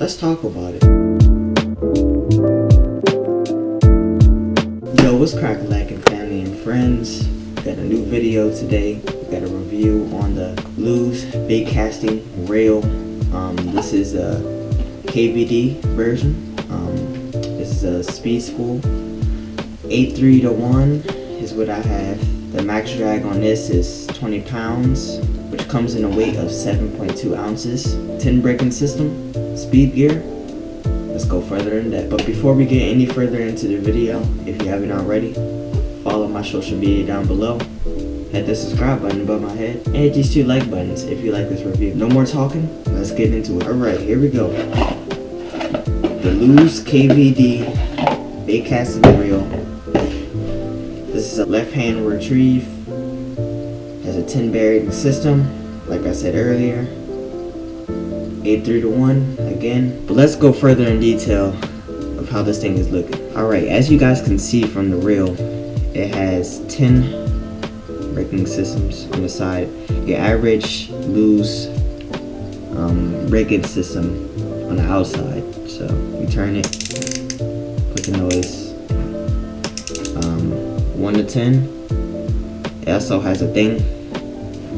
let's talk about it. Yo, what's crackalacking family and friends? Got a new video today. Got a review on the Lew's bait casting reel. This is a KVD version. This is a speed spool. 8.3 to 1 is what I have. The max drag on this is 20 pounds, which comes in a weight of 7.2 ounces. 10 braking system, speed gear. Let's go further in depth. But before we get any further into the video, if you haven't already, follow my social media down below. Hit the subscribe button above my head. And hit these 2 like buttons if you like this review. No more talking, let's get into it. Alright, here we go. The Lew's KVD bait casting reel. This is a left-hand retrieve. Has a 10 bearing system, like I said earlier. 8.3 to 1 again. But let's go further in detail of how this thing is looking. Alright, as you guys can see from the reel, it has 10 braking systems on the side. Your average Lew's braking system on the outside. So you turn it, put the noise 1 to 10. It also has a thing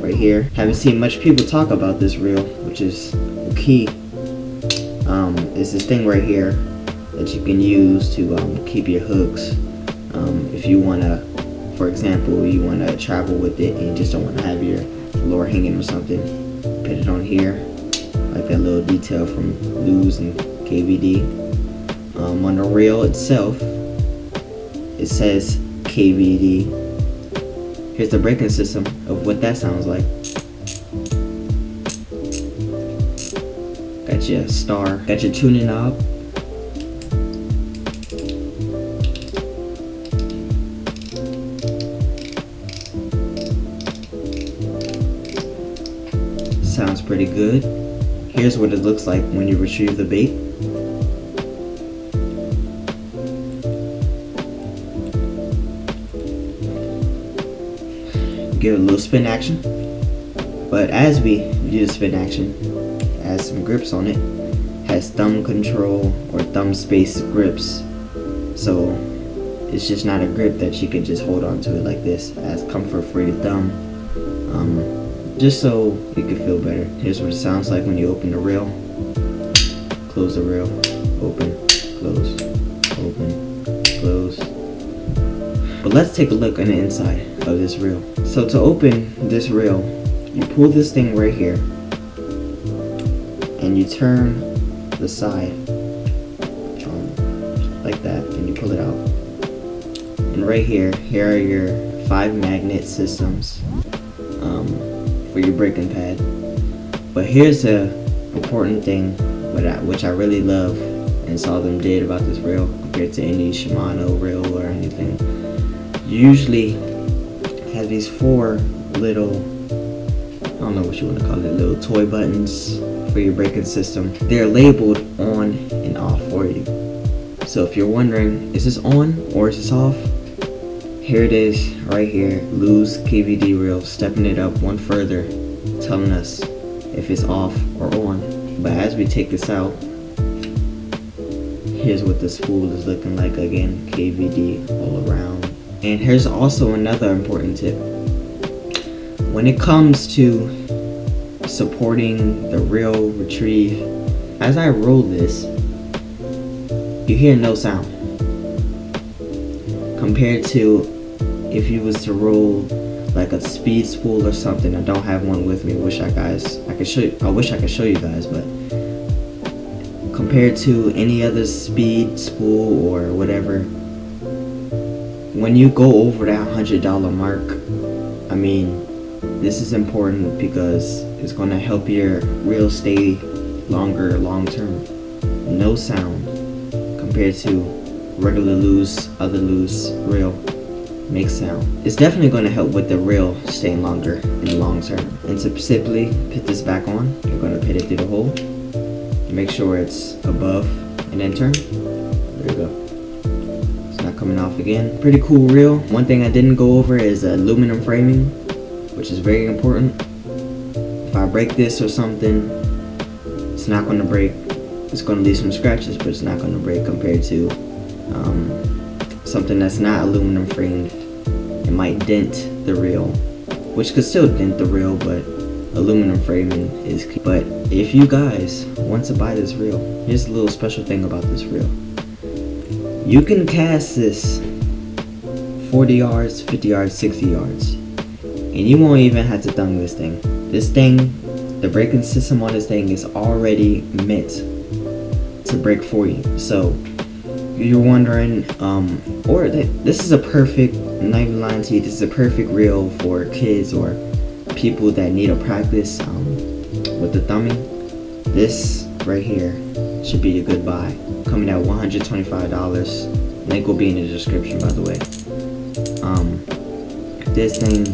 right here. Haven't seen much people talk about this reel, which is key. It's this thing right here that you can use to keep your hooks. If you wanna, for example, you wanna travel with it and you just don't wanna have your lure hanging or something, put it on here, like that little detail from Lew's and KVD. On the reel itself, it says KVD. Here's the braking system of what that sounds like. Got your star, got your tuning knob. Sounds pretty good. Here's what it looks like when you retrieve the bait. Give it a little spin action. But as we do the spin action, it has some grips on it. Has thumb control or thumb space grips. So it's just not a grip that you can just hold on to it like this. It has comfort for your thumb. Just so you can feel better. Here's what it sounds like when you open the reel. Close the reel. Open, close, open, close. But let's take a look on the inside of this reel. So to open this reel, you pull this thing right here and you turn the side like that and you pull it out. And right here are your 5 magnet systems for your braking pad. But here's the important thing which I really love and saw them did about this reel compared to any Shimano reel or anything. You usually have these 4 little, I don't know what you want to call it, little toy buttons for your braking system. They're labeled on and off for you. So if you're wondering, is this on or is this off? Here it is right here, Lew's KVD reel, stepping it up one further, telling us if it's off or on. But as we take this out, here's what the spool is looking like again, KVD all around. And here's also another important tip. When it comes to supporting the reel retrieve, as I roll this, you hear no sound. Compared to if you was to roll like a speed spool or something. I don't have one with me. I wish I could show you guys, but compared to any other speed spool or whatever, when you go over that $100 mark, I mean, this is important because it's going to help your reel stay longer long term. No sound compared to regular Lew's, other Lew's reel makes sound. It's definitely going to help with the reel staying longer in the long term. And to simply put this back on, you're going to put it through the hole, make sure it's above, and then turn. There you go. It's not coming off again. Pretty cool reel. One thing I didn't go over is aluminum framing, which is very important. If I break this or something, it's not going to break It's going to leave some scratches, but it's not going to break compared to something that's not aluminum framed. It might dent the reel, which could still dent the reel, but aluminum framing is key. But if you guys want to buy this reel, here's a little special thing about this reel. You can cast this 40 yards, 50 yards, 60 yards, and you won't even have to thumb this thing. This thing, the braking system on this thing is already meant to break for you. So you're wondering, this is a perfect, not even lying to you, this is a perfect reel for kids or people that need a practice with the thumbing. This right here should be a good buy, coming at $125. Link will be in the description, by the way. This thing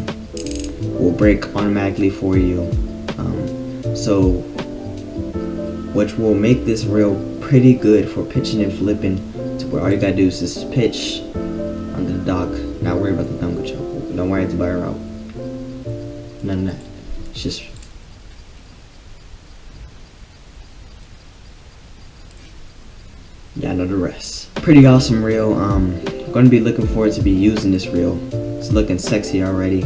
will break automatically for you, so which will make this reel pretty good for pitching and flipping, to where all you gotta do is just pitch under the dock, not worry about the thumb control, don't worry about the route, none of that. It's just y'all know the rest. Pretty awesome reel. Gonna be looking forward to be using this reel. It's looking sexy already.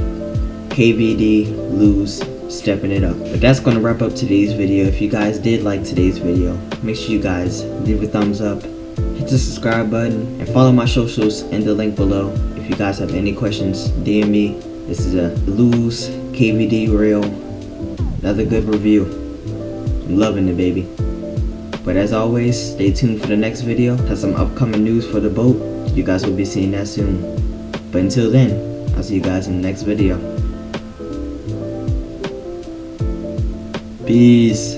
KVD Lose, stepping it up. But that's gonna wrap up today's video. If you guys did like today's video, make sure you guys leave a thumbs up, hit the subscribe button, and follow my socials in the link below. If you guys have any questions, DM me. This is a Lose KVD reel. Another good review. I'm loving it, baby. But as always, stay tuned for the next video. Have some upcoming news for the boat. You guys will be seeing that soon. But until then, I'll see you guys in the next video. Peace.